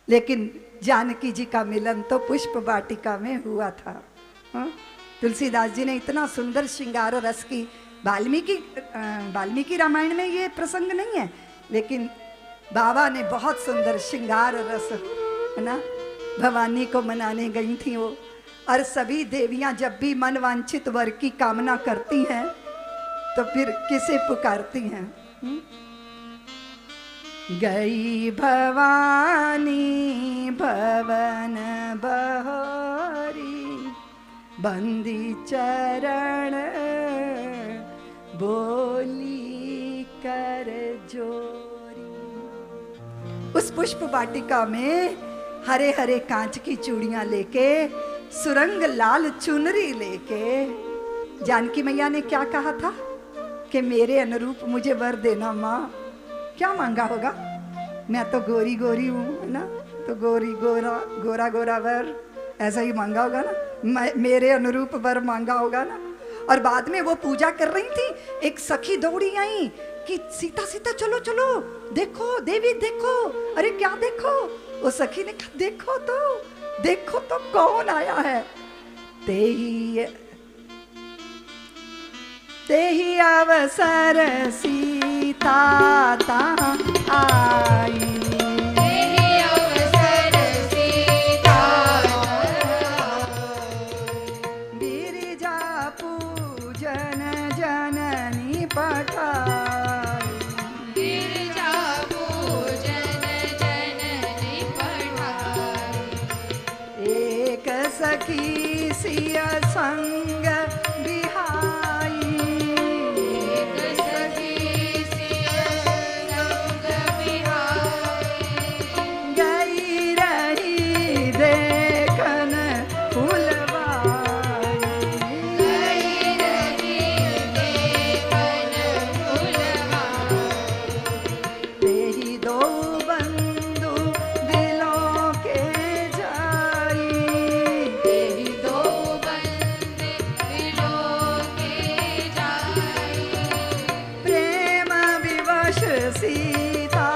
लेकिन जानकी जी का मिलन तो पुष्प वाटिका में हुआ था। हाँ? तुलसीदास जी ने इतना सुंदर श्रृंगार रस की, वाल्मीकि रामायण में ये प्रसंग नहीं है, लेकिन बाबा ने बहुत सुंदर श्रृंगार रस, है ना, भवानी को मनाने गई थी वो। और सभी देवियां जब भी मन वांछित वर की कामना करती हैं तो फिर किसे पुकारती हैं? गई भवानी भवन बहोरी, बंदी चरण बोली कर जोरी। उस पुष्प वाटिका में हरे हरे कांच की चूड़ियां लेके, सुरंग लाल चुनरी लेके जानकी मैया ने क्या कहा था कि मेरे अनुरूप मुझे वर देना माँ। क्या मांगा होगा? मैं तो गोरी गोरी हूँ, है ना, तो गोरी गोरा गोरा गोरा वर, ऐसा ही मांगा होगा ना, मेरे अनुरूप वर मांगा होगा ना। और बाद में वो पूजा कर रही थी, एक सखी दौड़ी आई कि सीता सीता चलो चलो, देखो देवी देखो। अरे क्या देखो? वो सखी ने कहा देखो तो कौन आया है। तेही अवसर सीता ता आई, तेही अवसर सीता गिरिजा पूजन जननी पठाई, गिरिजा पूजन जननी पठाई। एक सखी सिया संग बिहाई, एक सखी सिया संग बिहाई। गई रही देखन फुलवाई, गई रही देखन फुलवाई। तेही दो बंधु दिलों के जाई, तेही दो बंधु दिलों के जाई। प्रेम विवश सीता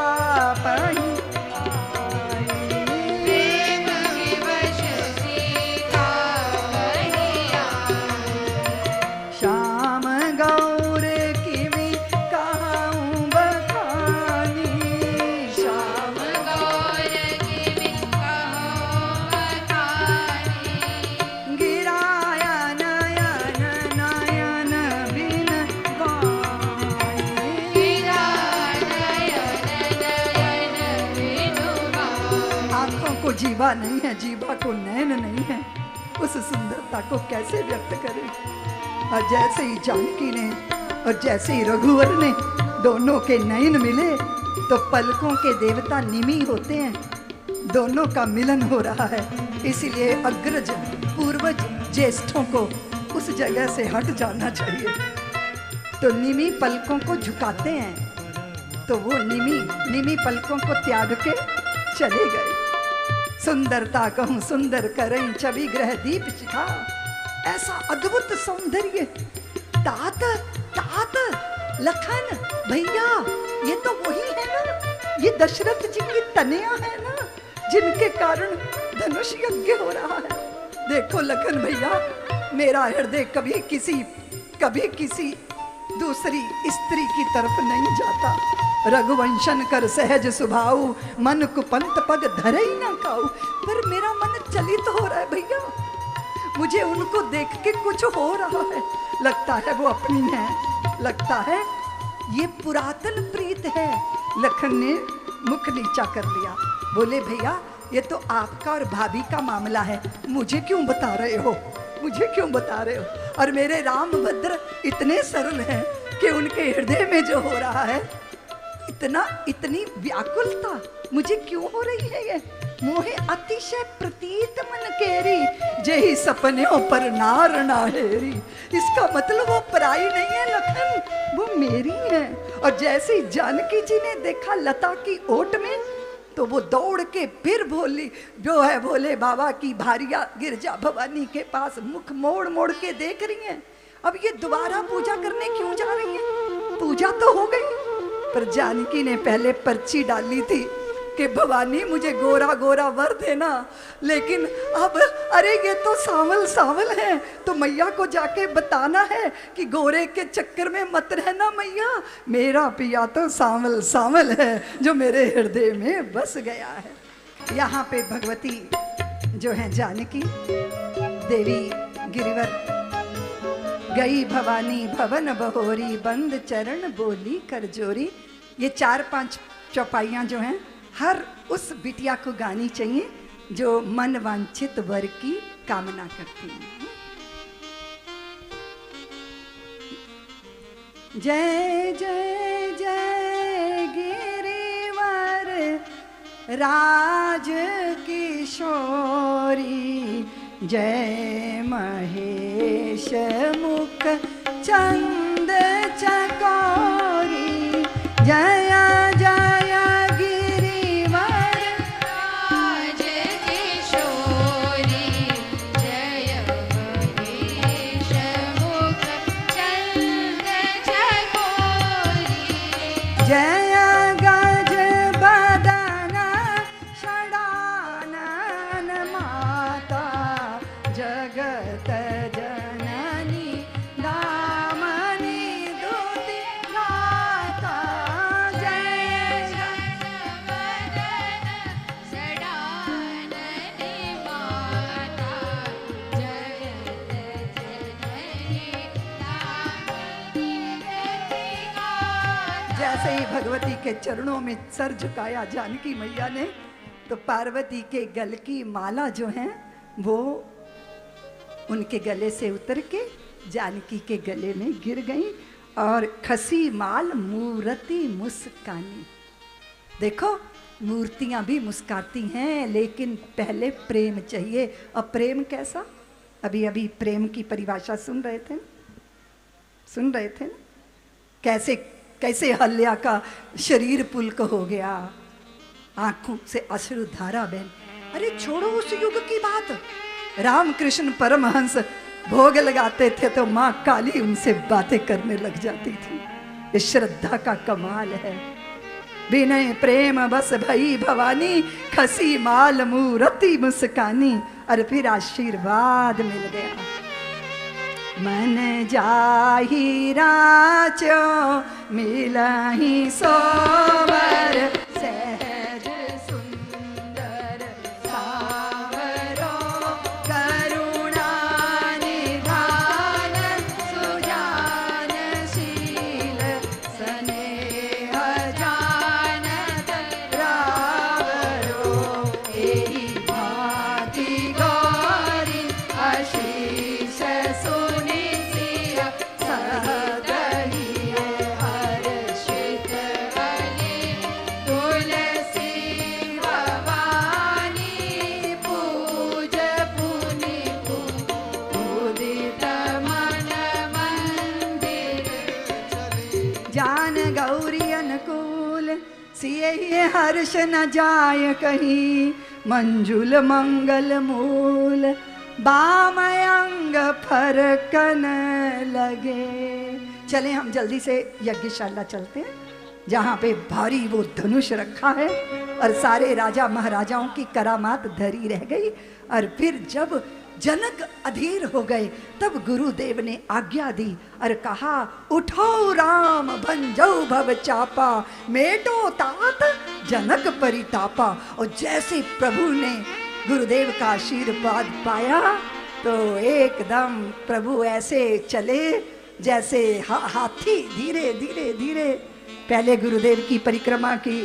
पही आई, प्रेम विवश सीता पही आई। श्याम गौर की भी कहूँ बखानी, श्याम गौर की भी कहूँ बखानी। गिराया नयन नयन बिन गाई, गिराया नयन नयन बिन गाई। आँखों को जीवा नहीं है, जीवा को नैन नहीं है, उस सुंदरता को कैसे व्यक्त करें? और जैसे ही जानकी ने और जैसे ही रघुवर ने दोनों के नयन मिले तो पलकों के देवता निमि होते हैं, दोनों का मिलन हो रहा है। इसीलिए अग्रज पूर्वज ज्येष्ठों को उस जगह से हट जाना चाहिए। तो निमि पलकों को झुकाते हैं, तो वो निमि पलकों को त्याग के चले गए। सुंदरता कहूँ सुंदर करें छवि ग्रह दीप शिखा, ऐसा अद्भुत सौंदर्य। तात तात लखन भैया, ये तो वही है ना, ये दशरथ जी की तनया है ना, जिनके कारण धनुष यज्ञ हो रहा है। देखो लखन भैया, मेरा हृदय कभी किसी दूसरी स्त्री की तरफ नहीं जाता। रघुवंशन कर सहज सुभाऊ, मन कुपंत पग धरे ही न खाऊ। पर मेरा मन चलित हो रहा है भैया, मुझे उनको देख के कुछ हो रहा है। लगता है वो अपनी है, लगता है ये पुरातन प्रीत है। लखन ने मुख नीचा कर लिया, बोले भैया ये तो आपका और भाभी का मामला है, मुझे क्यों बता रहे हो, मुझे क्यों बता रहे हो? और मेरे रामभद्र इतने सरल हैं कि उनके हृदय में जो हो रहा है, इतनी व्याकुलता मुझे क्यों हो रही है? ये मोहे अतिशय प्रतीत मन केरी, जेहि सपनों पर नार नाहेरी। इसका मतलब वो पराई नहीं है लखन, वो मेरी है। और जैसे ही जानकी जी ने देखा लता की ओट में, तो वो दौड़ के फिर भोले बाबा की भारिया गिरजा भवानी के पास मुख मोड़ मोड़ के देख रही हैं। अब ये दोबारा पूजा करने क्यों जा रही हैं? पूजा तो हो गई, पर जानकी ने पहले पर्ची डाली थी कि भवानी मुझे गोरा गोरा वर देना, लेकिन अब अरे ये तो सांवल सांवल है, तो मैया को जाके बताना है कि गोरे के चक्कर में मत रहना मैया, मेरा पिया तो सांवल सांवल है जो मेरे हृदय में बस गया है। यहाँ पे भगवती जो है जानकी देवी गिरिवर गई भवानी भवन बहोरी, बंद चरण बोली कर जोरी। ये 4-5 चौपाइयाँ जो हैं हर उस बिटिया को गानी चाहिए जो मन वांछित वर की कामना करती है। जय जय जय गिरिवर राज किशोरी, जय महेश मुख चंद चकोरी, जय जय गिरिवर राज किशोरी, जय महेश मुख चंद चकोरी, जय गज बदन षडानन माता, जगत जननी दामनी दूती गाता, जय गज बदन षडानन माता, जगत जननी दामनी दूती गाता। जैसे ही भगवती के चरणों में सर झुकाया जानकी मैया ने, तो पार्वती के गल की माला जो है वो उनके गले से उतर के जानकी के गले में गिर गई, और खसी माल मूर्ति मुस्कानी। देखो मूर्तियां भी मुस्काती हैं, लेकिन पहले प्रेम चाहिए। और प्रेम कैसा? अभी अभी प्रेम की परिभाषा सुन रहे थे ना? कैसे कैसे हल्या का शरीर पुलक हो गया, आंखों से अश्रुधारा बहन। अरे छोड़ो उस युग की बात, रामकृष्ण परमहंस भोग लगाते थे तो माँ काली उनसे बातें करने लग जाती थी। ये श्रद्धा का कमाल है। विनय प्रेम बस भई भवानी, खसी माल मूर्ति मुस्कानी, और फिर आशीर्वाद मिल गया। मन जाहि राचो मिलहि सोबर, सहज सुंदर सावरो, करुणा निधान सुजानशील, स्नेह जानत रावरो, एहि भांति गौरी आशीष सुनि सिय सहदहि हर्षित अली, तुलसी भवानी पूज पुनि उदित मन मंदिर, जान गौरी अनुकूल सिय हर्ष न जाय कहीं, मंजुल मंगल मूल बामयंग फरकन लगे। चले हम जल्दी से यज्ञशाला चलते हैं, जहाँ पे भारी वो धनुष रखा है और सारे राजा महाराजाओं की करामात धरी रह गई। और फिर जब जनक अधीर हो गए तब गुरुदेव ने आज्ञा दी और कहा, उठो राम भंजो भव चापा, मेटो तात जनक परितापा। और जैसे प्रभु ने गुरुदेव का आशीर्वाद पाया तो एकदम प्रभु ऐसे चले जैसे हाथी, धीरे धीरे धीरे। पहले गुरुदेव की परिक्रमा की,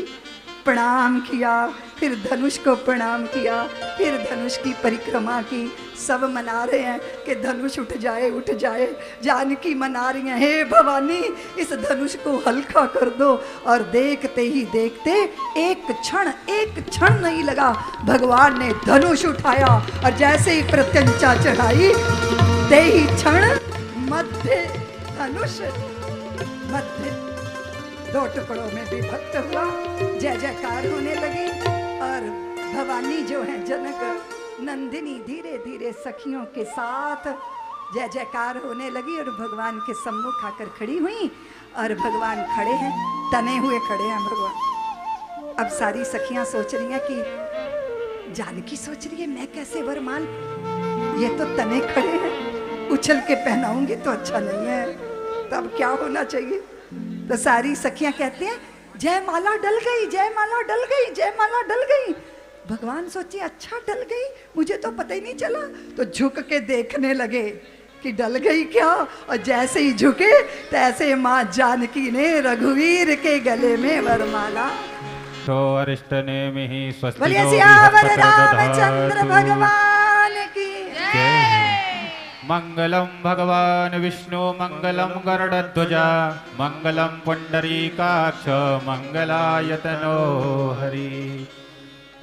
प्रणाम किया, फिर धनुष को प्रणाम किया, फिर धनुष की परिक्रमा की। सब मना रहे हैं कि धनुष उठ जाए उठ जाए। जानकी मना रही हैं, हे भवानी इस धनुष को हल्का कर दो। और देखते ही देखते एक क्षण नहीं लगा, भगवान ने धनुष उठाया और जैसे ही प्रत्यंचा चढ़ाई, ते ही क्षण मध्य धनुष मध्य 2 टुकड़ों में विभक्त हुआ। जय जयकार होने लगी और भवानी जो है जनक नंदिनी धीरे धीरे सखियों के साथ जय जयकार होने लगी और भगवान के सम्मुख आकर खड़ी हुई। और भगवान खड़े हैं, तने हुए खड़े हैं भगवान। अब सारी सखियां सोच रही हैं कि जानकी सोच रही है मैं कैसे वरमाल, ये तो तने खड़े हैं, उछल के पहनाऊंगी तो अच्छा नहीं है, तब क्या होना चाहिए। तो सारी सखियां कहते हैं जयमाला डल गई, जयमाला डल गई, जयमाला डल गई। भगवान सोचे अच्छा डल गई, मुझे तो पता ही नहीं चला। तो झुक के देखने लगे कि डल गई क्या, और जैसे ही झुके तैसे माँ जानकी ने रघुवीर के गले में वरमाला। तो अरिष्ट ने मिहि स्वस्ति बोलिए सियावर रामचंद्र भगवान की जय। मंगलम भगवान विष्णु मंगलम गरुड़ध्वजा मंगलम पुंडरीकाक्ष मंगलायतनो हरि।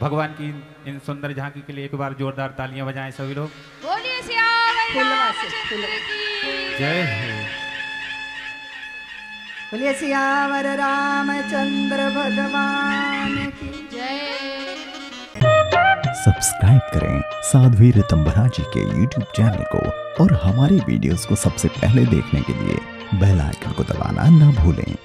भगवान की इन सुंदर झांकी के लिए एक बार जोरदार तालियां बजाएं सभी लोग। बोलिए सियावर फुलवा से रामचंद्र की जय हो। बोलिए सियावर रामचंद्र भगवान की जय। सब्सक्राइब करें साध्वी ऋतंभरा जी के YouTube चैनल को और हमारी वीडियोस को सबसे पहले देखने के लिए बेल आइकन को दबाना ना भूलें।